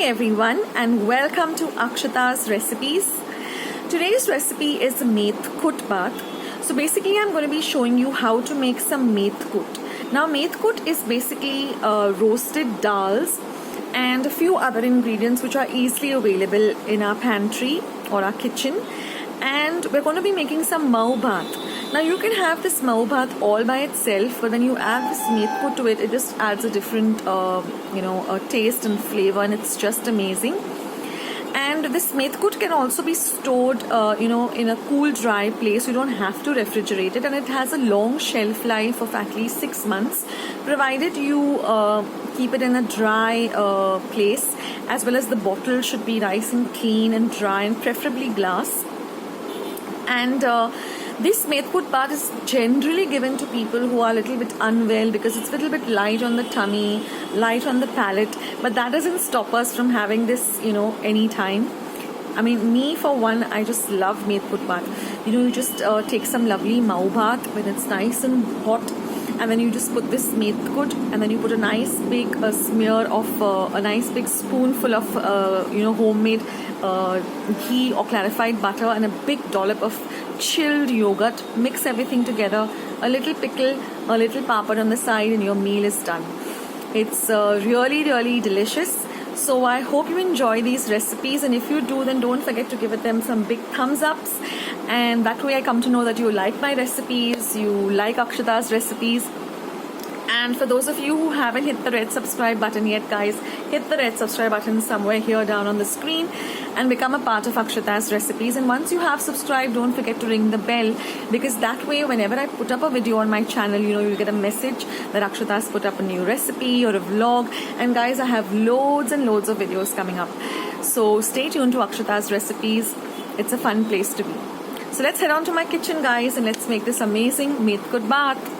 everyone and welcome to Akshata's Recipes. Today's recipe is Metkut Bhaat. So basically I'm going to be showing you how to make some Metkut. Now Metkut is basically roasted dals and a few other ingredients which are easily available in our pantry or our kitchen. And we're going to be making some bhaat. Now you can have this bhaat all by itself, but when you add this Metkut to it, it just adds a different, taste and flavor, and it's just amazing. And this Metkut can also be stored, in a cool, dry place. You don't have to refrigerate it, and it has a long shelf life of at least 6 months, provided you keep it in a dry place, as well as the bottle should be nice and clean and dry, and preferably glass. And this Metkut Bhaat is generally given to people who are a little bit unwell because it's a little bit light on the tummy, light on the palate. But that doesn't stop us from having this, anytime. I mean, me for one, I just love Metkut Bhaat. You just take some lovely bhaat when it's nice and hot. And then you just put this Metkut, and then you put a nice big smear of a nice big spoonful of homemade ghee or clarified butter, and a big dollop of chilled yogurt. Mix everything together, a little pickle, a little papad on the side, and your meal is done. It's really delicious. So I hope you enjoy these recipes, and if you do, then don't forget to give them some big thumbs ups, and that way I come to know that you like my recipes, you like Akshata's recipes. And for those of you who haven't hit the red subscribe button yet, guys, hit the red subscribe button somewhere here down on the screen and become a part of Akshata's recipes. And once you have subscribed, don't forget to ring the bell, because that way whenever I put up a video on my channel, you'll get a message that Akshata's put up a new recipe or a vlog. And guys, I have loads and loads of videos coming up. So stay tuned to Akshata's recipes. It's a fun place to be. So let's head on to my kitchen, guys, and let's make this amazing Metkut Bhaat.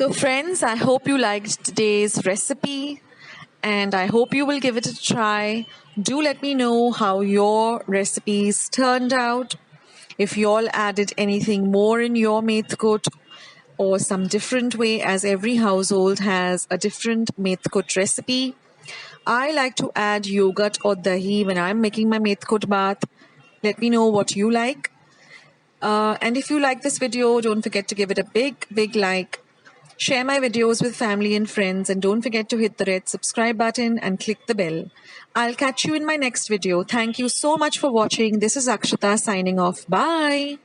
So friends, I hope you liked today's recipe and I hope you will give it a try. Do let me know how your recipes turned out. If you all added anything more in your methkut or some different way, as every household has a different methkut recipe. I like to add yogurt or dahi when I'm making my methkut bath. Let me know what you like. And if you like this video, don't forget to give it a big like. Share my videos with family and friends, and don't forget to hit the red subscribe button and click the bell. I'll catch you in my next video. Thank you so much for watching. This is Akshata signing off. Bye.